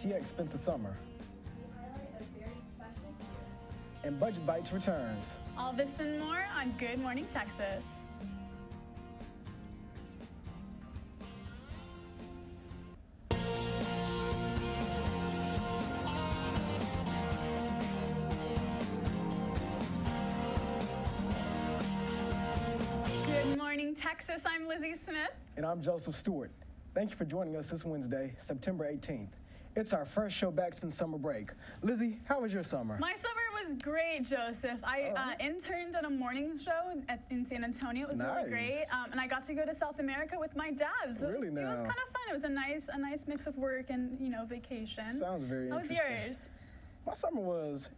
GMTX spent the summer. And Budget Bites returns. All this and more on Good Morning Texas. Good morning, Texas. I'm Lizzie Smith. And I'm Joseph Stewart. Thank you for joining us this Wednesday, September 18th. It's our first show back since summer break. Lizzie, how was your summer? My summer was great, Joseph. I interned at a morning show in San Antonio. It was really great. And I got to go to South America with my dad. So Really it was kind of fun. It was a nice mix of work and, vacation. Sounds very interesting. How was yours? My summer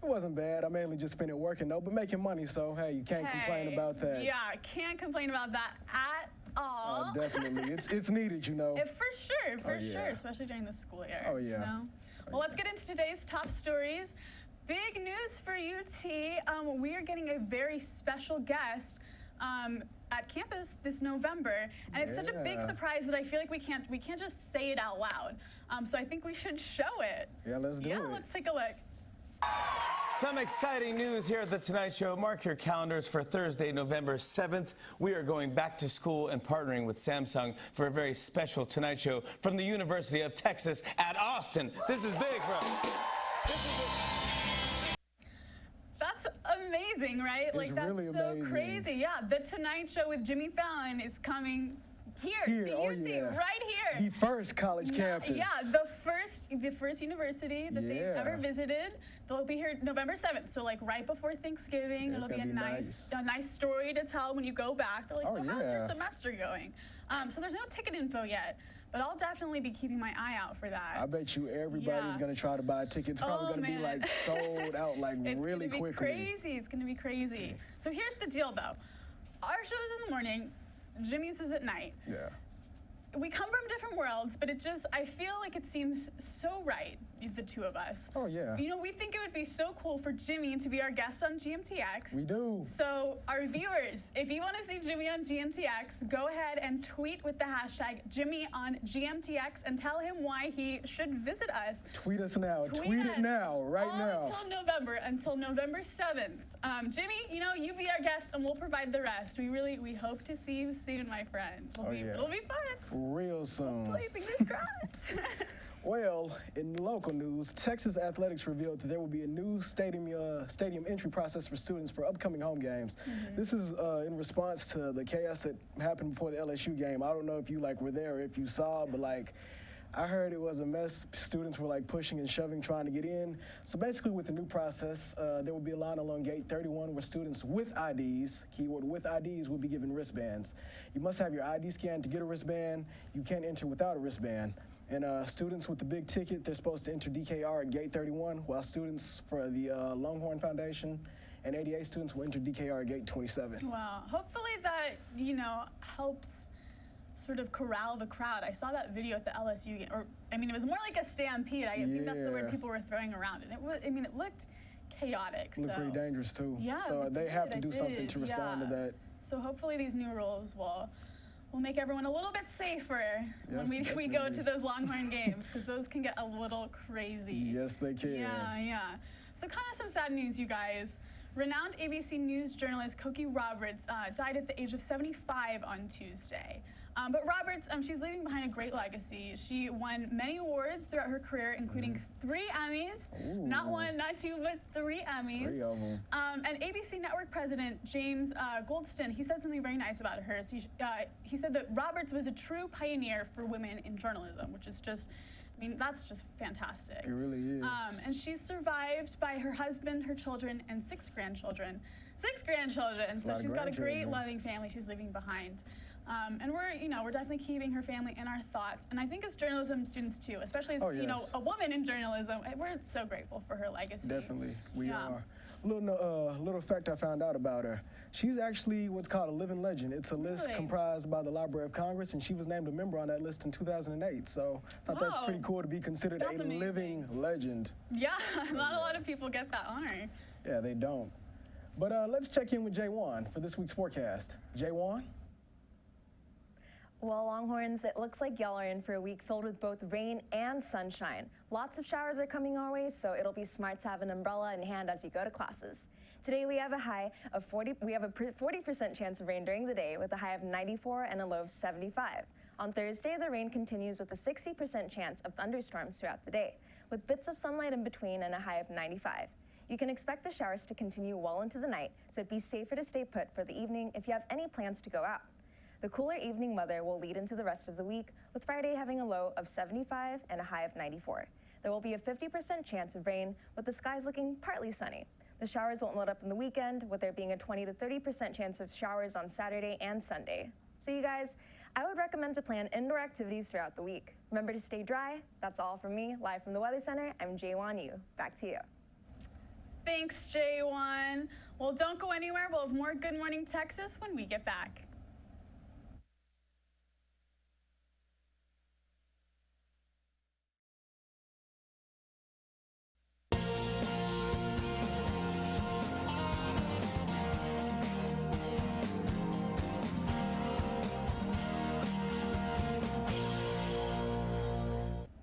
wasn't bad. I mainly just spent it working though, but making money, so hey, you can't complain about that. Yeah, can't complain about that at all. Definitely. It's needed, you know. For sure, especially during the school year. Oh, yeah. Well, let's get into today's top stories. Big news for UT. We are getting a very special guest at campus this November, and it's such a big surprise that I feel like we can't just say it out loud. So I think we should show it. Yeah, let's do it. Yeah, let's take a look. Some exciting news here at The Tonight Show. Mark your calendars for Thursday, November 7th. We are going back to school and partnering with Samsung for a very special Tonight Show from the University of Texas at Austin. This is big for us. That's amazing, right? It's like, that's really so amazing. crazy. Yeah, The Tonight Show with Jimmy Fallon is coming here to UT, right here. The first college campus. Yeah, the first university that they've ever visited. They'll be here November 7th, so like right before Thanksgiving. Yeah, it'll be a nice story to tell when you go back. They're like, so how's your semester going? So there's no ticket info yet, but I'll definitely be keeping my eye out for that. I bet you everybody's gonna try to buy tickets. Probably gonna be like sold out like really quickly. It's gonna be crazy. So here's the deal though. Our show is in the morning, Jimmy's is at night. Yeah. We come from different worlds, but I feel like it seems so right, the two of us. Oh, yeah. We think it would be so cool for Jimmy to be our guest on GMTX. We do. So, our viewers, if you want to see Jimmy on GMTX, go ahead and tweet with the hashtag Jimmy on GMTX and tell him why he should visit us. Tweet us now. Tweet it now, right now. Until November 7th. Jimmy, you be our guest and we'll provide the rest. We hope to see you soon, my friend. It'll be fun. Real soon. Hopefully, fingers crossed. Well, in local news, Texas Athletics revealed that there will be a new stadium entry process for students for upcoming home games. This is in response to the chaos that happened before the LSU game. I don't know if you were there or if you saw, but I heard it was a mess. Students were pushing and shoving, trying to get in. So basically with the new process, there will be a line along gate 31 where students with IDs, keyword with IDs, will be given wristbands. You must have your ID scanned to get a wristband. You can't enter without a wristband. And students with the big ticket, they're supposed to enter DKR at gate 31, while students for the Longhorn Foundation and ADA students will enter DKR at gate 27. Wow. Hopefully that, helps sort of corral the crowd. I saw that video at the LSU game, it was more like a stampede. I think that's the word people were throwing around. And it looked chaotic. It looked pretty dangerous too. Yeah. So they have to do something to respond to that. So hopefully these new rules will make everyone a little bit safer when we go to those Longhorn games, because those can get a little crazy. Yes, they can. Yeah. So kind of some sad news, you guys. Renowned ABC News journalist Cokie Roberts died at the age of 75 on Tuesday. But Roberts, she's leaving behind a great legacy. She won many awards throughout her career, including 3 Emmys. Ooh. Not 1, not 2, but 3 Emmys. 3 of them. And ABC Network president James Goldston, he said something very nice about her. He said that Roberts was a true pioneer for women in journalism, which is just, that's just fantastic. It really is. And she's survived by her husband, her children, and 6 grandchildren. 6 grandchildren. So she's got a great, loving family she's leaving behind. And we're definitely keeping her family in our thoughts. And I think as journalism students too, especially as a woman in journalism, we're so grateful for her legacy. Definitely, we are. Little fact I found out about her. She's actually what's called a living legend. It's a list comprised by the Library of Congress, and she was named a member on that list in 2008. So I thought that's pretty cool to be considered a living legend. Yeah, not a lot of people get that honor. Yeah, they don't. But let's check in with Jay Wan for this week's forecast. Jay Wan? Well, Longhorns, it looks like y'all are in for a week filled with both rain and sunshine. Lots of showers are coming our way, so it'll be smart to have an umbrella in hand as you go to classes. Today we have a 40% chance of rain during the day with a high of 94 and a low of 75. On Thursday, the rain continues with a 60% chance of thunderstorms throughout the day, with bits of sunlight in between and a high of 95. You can expect the showers to continue well into the night, so it'd be safer to stay put for the evening if you have any plans to go out. The cooler evening weather will lead into the rest of the week, with Friday having a low of 75 and a high of 94. There will be a 50% chance of rain, with the skies looking partly sunny. The showers won't let up in the weekend, with there being a 20 to 30% chance of showers on Saturday and Sunday. So you guys, I would recommend to plan indoor activities throughout the week. Remember to stay dry. That's all from me. Live from the Weather Center, I'm Jaywan Yu. Back to you. Thanks, Jaywan. Well, don't go anywhere. We'll have more Good Morning Texas when we get back.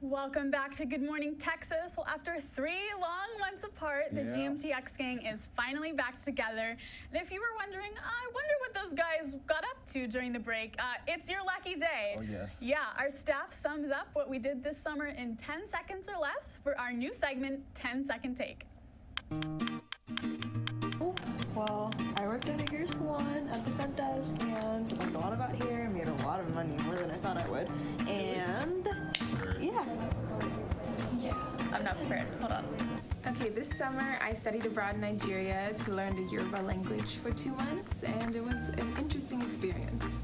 Welcome back to Good Morning Texas. Well, after 3 long months apart, the GMTX gang is finally back together. And if you were wondering, I wonder what those guys got up to during the break, it's your lucky day. Oh, yes. Yeah, our staff sums up what we did this summer in 10 seconds or less for our new segment, 10 Second Take. Well, I worked at a hair salon at the front desk and learned a lot about hair and made a lot of money, more than I thought I would. And yeah. I'm not prepared. Hold on. Okay, this summer I studied abroad in Nigeria to learn the Yoruba language for 2 months, and it was an interesting experience.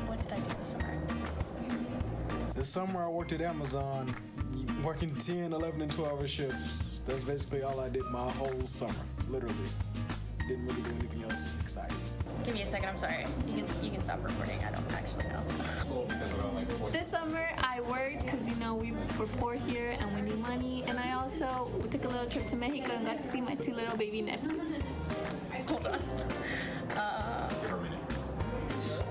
What did I do this summer? This summer I worked at Amazon, working 10, 11, and 12-hour shifts. That's basically all I did my whole summer, literally. Didn't really do anything else exciting. Give me a second, I'm sorry. You can stop recording. I don't actually know. This summer I worked because, you know, we were poor here and we need money. And I also took a little trip to Mexico and got to see my 2 little baby nephews. Hold on.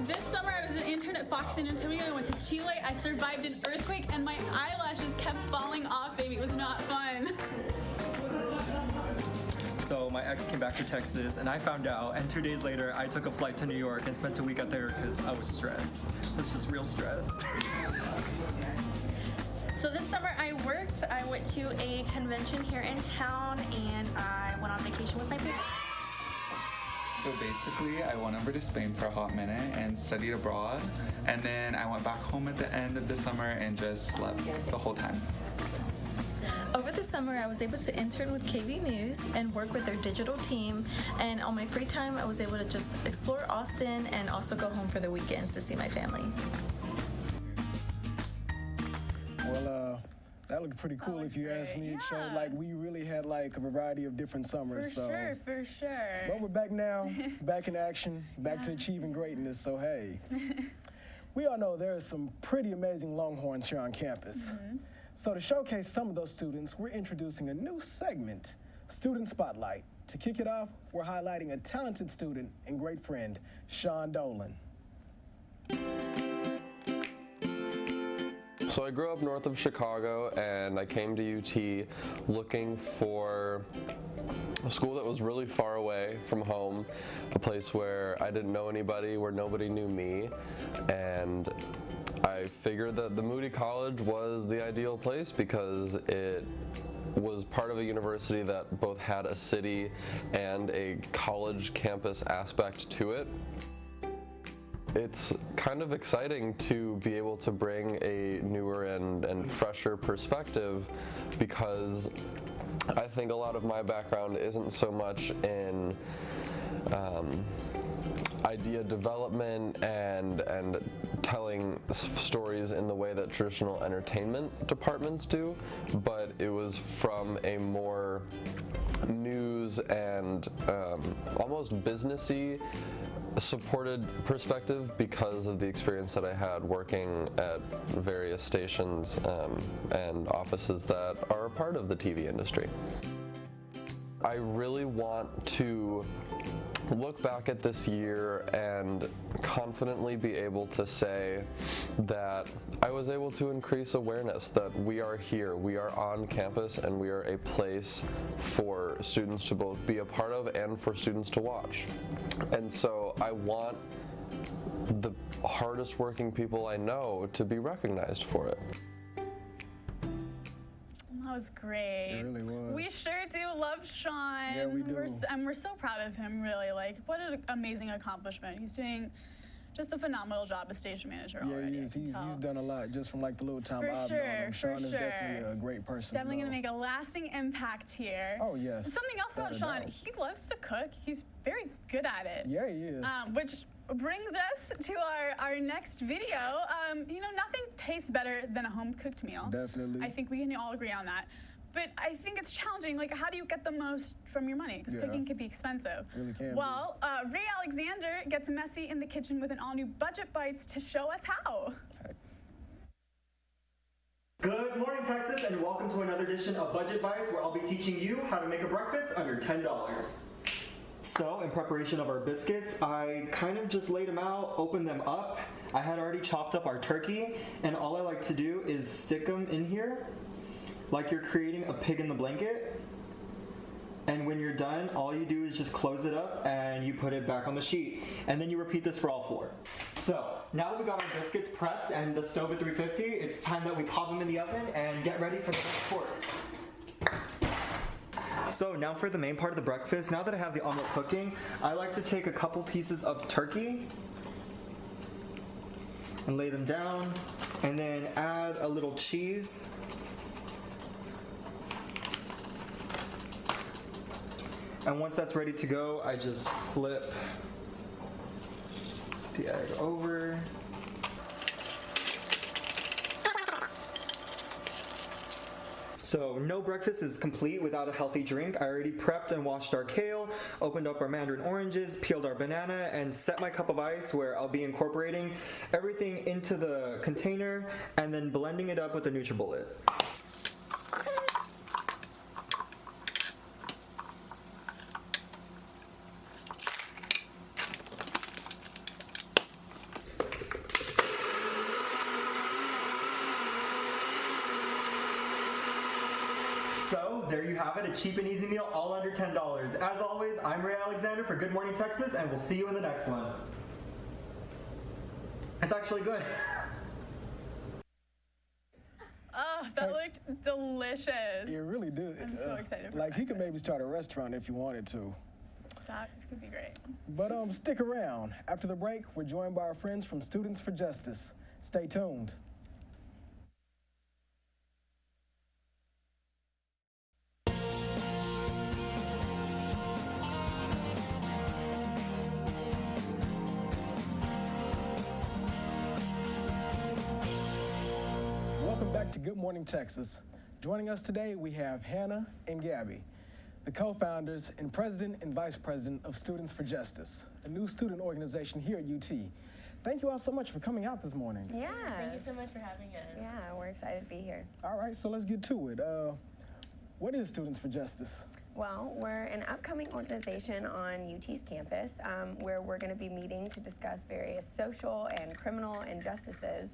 This summer I was an intern at Fox San Antonio. I went to Chile. I survived an earthquake and my eyelashes kept falling off, baby. It was not fun. So my ex came back to Texas and I found out, and 2 days later I took a flight to New York and spent a week out there because I was stressed. I was just real stressed. So this summer I worked. I went to a convention here in town, and I went on vacation with my parents. So basically, I went over to Spain for a hot minute and studied abroad, and then I went back home at the end of the summer and just slept the whole time. Over the summer, I was able to intern with KV News and work with their digital team. And on my free time, I was able to just explore Austin and also go home for the weekends to see my family. Well, that looked pretty cool if you ask me. It showed like we really had like a variety of different summers. For sure. But we're back now, back in action, back to achieving greatness. So hey, we all know there are some pretty amazing Longhorns here on campus. So to showcase some of those students, we're introducing a new segment, Student Spotlight. To kick it off, we're highlighting a talented student and great friend, Sean Dolan. So I grew up north of Chicago, and I came to UT looking for a school that was really far away from home, a place where I didn't know anybody, where nobody knew me, and I figured that the Moody College was the ideal place because it was part of a university that both had a city and a college campus aspect to it. It's kind of exciting to be able to bring a newer and fresher perspective, because I think a lot of my background isn't so much in idea development and telling stories in the way that traditional entertainment departments do, but it was from a more news and almost businessy supported perspective because of the experience that I had working at various stations and offices that are a part of the TV industry. I really want to look back at this year and confidently be able to say that I was able to increase awareness that we are here, we are on campus, and we are a place for students to both be a part of and for students to watch. And so I want the hardest working people I know to be recognized for it. That was great. It really was. We sure do love Sean. Yeah, we do. We're so proud of him, really. Like, what an amazing accomplishment. He's doing just a phenomenal job as stage manager Yeah, already. he I is. can He's tell. done a lot just from like the little time For I've known sure, him. for Sean is sure. definitely a great person. Definitely to going to know. make a lasting impact here. Oh, yes. Something else about Without a Sean, doubt. he loves to cook. He's very good at it. Yeah, he is. Which brings us to our next video. You know, nothing tastes better than a home-cooked meal. Definitely. I think we can all agree on that. But I think it's challenging. Like, how do you get the most from your money? Because Yeah. cooking can be expensive. Really can be. Well, Ray Alexander gets messy in the kitchen with an all-new Budget Bites to show us how. Good morning, Texas, and welcome to another edition of Budget Bites, where I'll be teaching you how to make a breakfast under $10. So, in preparation of our biscuits, I kind of just laid them out, opened them up. I had already chopped up our turkey, and all I like to do is stick them in here, like you're creating a pig in the blanket. And when you're done, all you do is just close it up and you put it back on the sheet. And then you repeat this for all 4. So, now that we got our biscuits prepped and the stove at 350, it's time that we pop them in the oven and get ready for the next course. So now for the main part of the breakfast, now that I have the omelet cooking, I like to take a couple pieces of turkey and lay them down, and then add a little cheese. And once that's ready to go, I just flip the egg over. So no breakfast is complete without a healthy drink. I already prepped and washed our kale, opened up our mandarin oranges, peeled our banana, and set my cup of ice where I'll be incorporating everything into the container and then blending it up with the NutriBullet. So there you have it, a cheap and easy meal all under $10. As always, I'm Ray Alexander for Good Morning Texas, and we'll see you in the next one. It's actually good. Oh, that looked delicious. It really did. I'm so excited for Like, he could breakfast. maybe start a restaurant if you wanted to. That could be great. But stick around. After the break, we're joined by our friends from Students for Justice. Stay tuned. Welcome back to Good Morning Texas. Joining us today, we have Hannah and Gabby, the co-founders and president and vice president of Students for Justice, a new student organization here at UT. Thank you all so much for coming out this morning. Yeah. Thank you so much for having us. Yeah, we're excited to be here. All right, so let's get to it. What is Students for Justice? Well, we're an upcoming organization on UT's campus where we're going to be meeting to discuss various social and criminal injustices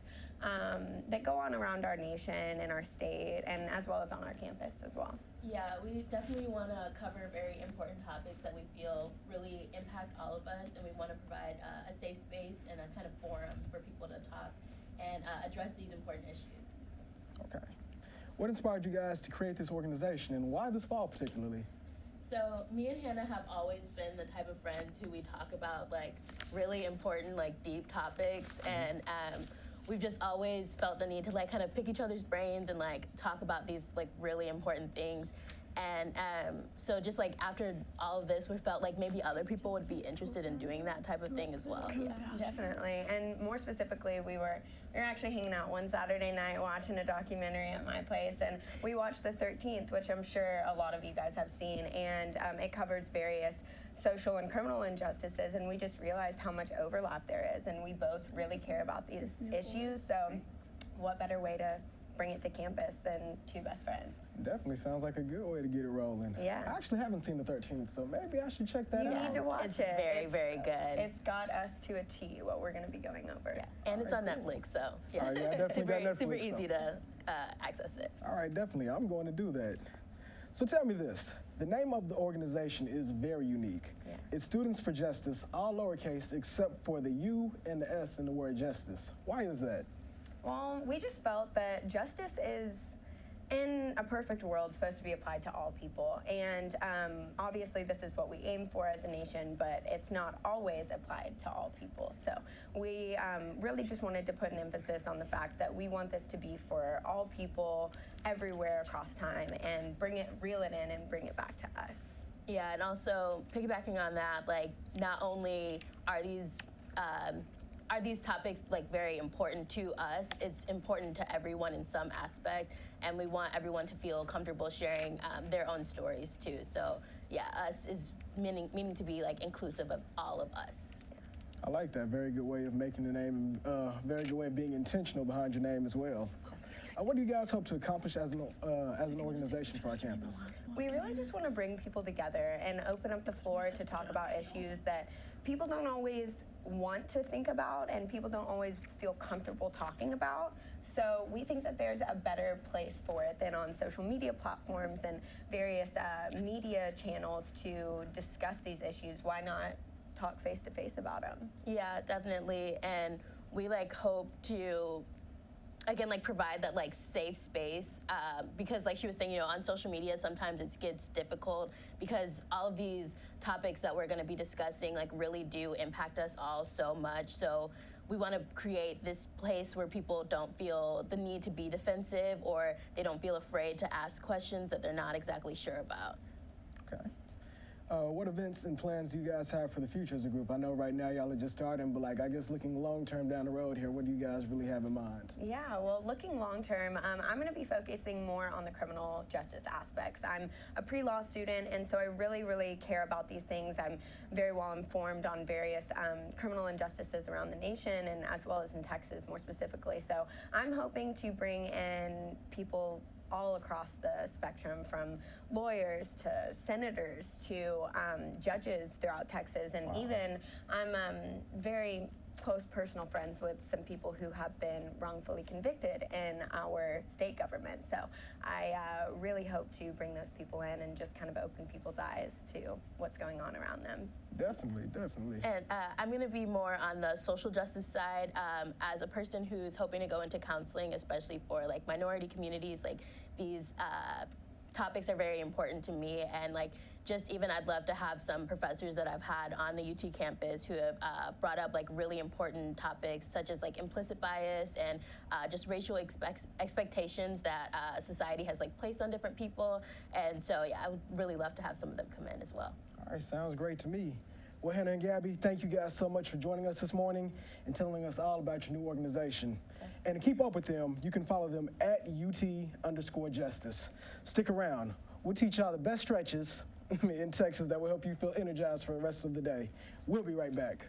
that go on around our nation and our state, and as well as on our campus as well. Yeah, we definitely want to cover very important topics that we feel really impact all of us, and we want to provide a safe space and a kind of forum for people to talk and address these important issues. Okay. What inspired you guys to create this organization, and why this fall particularly? So me and Hannah have always been the type of friends who we talk about like really important, like deep topics, and we've just always felt the need to like kind of pick each other's brains and like talk about these like really important things. And so just like after all of this, we felt like maybe other people would be interested in doing that type of thing as well. Yeah. Definitely, and more specifically, we were actually hanging out one Saturday night watching a documentary at my place, and we watched The 13th, which I'm sure a lot of you guys have seen, and it covers various social and criminal injustices, and we just realized how much overlap there is, and we both really care about these issues, so what better way to bring it to campus than two best friends. Definitely sounds like a good way to get it rolling. Yeah. I actually haven't seen the 13th, so maybe I should check that You out. need to watch It's it. very, very good. It's got us to a T, what we're going to be going over. Yeah, and it's on Netflix, so yeah, All right, yeah, I definitely super, got Netflix, super so. easy to access it. All right, definitely. I'm going to do that. So tell me this. The name of the organization is very unique. Yeah. It's Students for Justice, all lowercase except for the U and the S in the word justice. Why is that? Well, we just felt that justice is, in a perfect world, supposed to be applied to all people. And obviously this is what we aim for as a nation, but it's not always applied to all people. So we really just wanted to put an emphasis on the fact that we want this to be for all people everywhere across time and reel it in and bring it back to us. Yeah, and also piggybacking on that, like not only are these topics like very important to us, it's important to everyone in some aspect, and we want everyone to feel comfortable sharing their own stories too. So yeah, us is meaning to be like inclusive of all of us. I like that. Very good way of making the name, very good way of being intentional behind your name as well. What do you guys hope to accomplish as an organization for our campus? We really just want to bring people together and open up the floor to talk about issues that people don't always want to think about and people don't always feel comfortable talking about. So we think that there's a better place for it than on social media platforms and various media channels to discuss these issues. Why not talk face to face about them? Yeah, definitely, and we like hope to again like provide that like safe space because like she was saying, you know, on social media sometimes it gets difficult because all of these topics that we're going to be discussing like really do impact us all so much. So we want to create this place where people don't feel the need to be defensive or they don't feel afraid to ask questions that they're not exactly sure about. Okay. What events and plans do you guys have for the future as a group? I know right now y'all are just starting, but like I guess looking long term down the road here, what do you guys really have in mind? Yeah, well, looking long term, I'm going to be focusing more on the criminal justice aspects. I'm a pre-law student, and so I really, really care about these things. I'm very well informed on various criminal injustices around the nation, and as well as in Texas more specifically. So I'm hoping to bring in people all across the spectrum, from lawyers to senators to judges throughout Texas, and even I'm very close personal friends with some people who have been wrongfully convicted in our state government. So I really hope to bring those people in and just kind of open people's eyes to what's going on around them. Definitely, definitely. And I'm going to be more on the social justice side as a person who's hoping to go into counseling, especially for like minority communities. Like these topics are very important to me, and like just even I'd love to have some professors that I've had on the UT campus who have brought up like really important topics such as like implicit bias and just racial expectations that society has like placed on different people. And so yeah, I would really love to have some of them come in as well. All right, sounds great to me. Well, Hannah and Gabby, thank you guys so much for joining us this morning and telling us all about your new organization. And to keep up with them, you can follow them at UT_Justice. Stick around. We'll teach y'all the best stretches in Texas that will help you feel energized for the rest of the day. We'll be right back.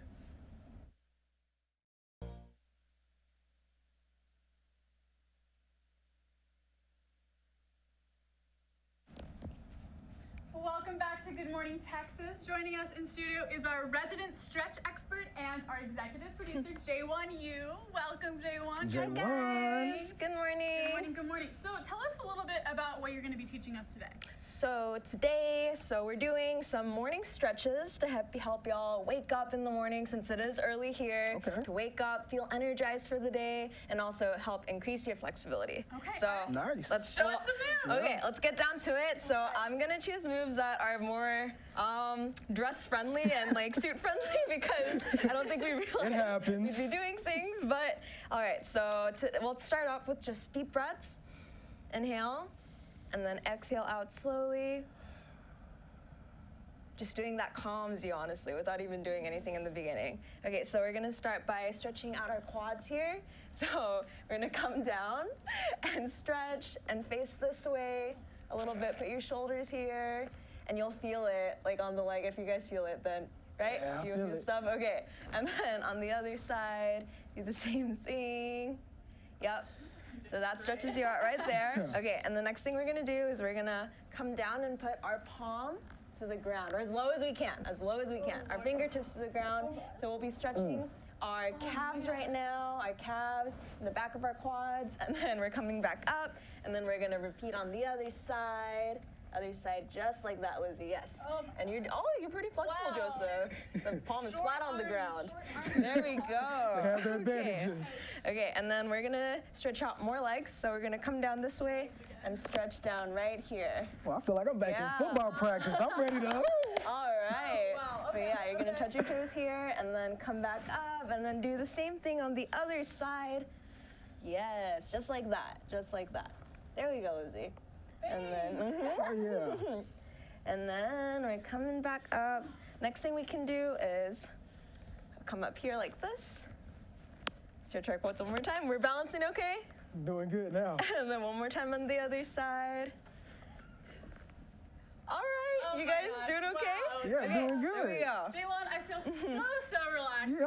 Welcome back to Good Morning Texas. Joining us in studio is our resident stretch expert and our executive producer, Jaewon Yu. Welcome, Jaewon. Hi, guys. Good morning. Good morning, good morning. So tell us a little bit about what you're going to be teaching us today. So today, we're doing some morning stretches to help y'all wake up in the morning since it is early here. Okay. To wake up, feel energized for the day, and also help increase your flexibility. Okay. So Nice. let's Show us some moves. Okay, let's get down to it. So I'm gonna choose moves that are more dress friendly and like suit friendly because I don't think we realize It happens. we'd be doing things. But all right, so we'll start off with just deep breaths. Inhale, and then exhale out slowly. Just doing that calms you, honestly, without even doing anything in the beginning. Okay, so we're gonna start by stretching out our quads here. So we're gonna come down and stretch and face this way a little bit. Put your shoulders here, and you'll feel it, like on the leg. If you guys feel it, then, right? Yeah, I you feel it. stuff? Okay, and then on the other side, do the same thing. Yep. So that stretches you out right there. Okay, and the next thing we're gonna do is we're gonna come down and put our palm to the ground, or as low as we can, Our fingertips to the ground. So we'll be stretching our calves right now, our calves in the back of our quads, and then we're coming back up, and then we're gonna repeat on the other side, just like that, Lizzie, yes. And you're pretty flexible, Joseph. The palm is flat on the ground. There we go. They have their advantages. Okay, and then we're gonna stretch out more legs, so we're gonna come down this way and stretch down right here. Well, I feel like I'm back in football practice. I'm ready to. All right. But yeah, you're gonna touch your toes here and then come back up and then do the same thing on the other side. Yes, just like that. There we go, Lizzie. And then, Oh, yeah. and then we're coming back up. Next thing we can do is come up here like this. Stretch our quads one more time. We're balancing okay? Doing good now. And then one more time on the other side. All right, you guys doing okay? Yeah, doing good. Here we go. J1, I feel so relaxed. Yeah,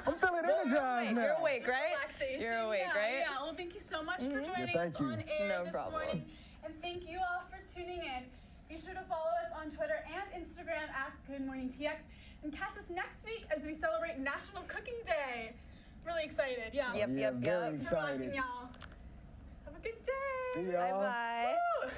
I'm feeling energized now. You're awake, right? Relaxation. You're awake, right? Yeah, well, thank you so much for joining thank us you. on air No this problem. morning. And thank you all for tuning in. Be sure to follow us on Twitter and Instagram at Good Morning TX. And catch us next week as we celebrate National Cooking Day. Really excited, yeah. Yep. Very Thanks for watching, excited. y'all. Have a good day. See y'all. Bye-bye. Woo!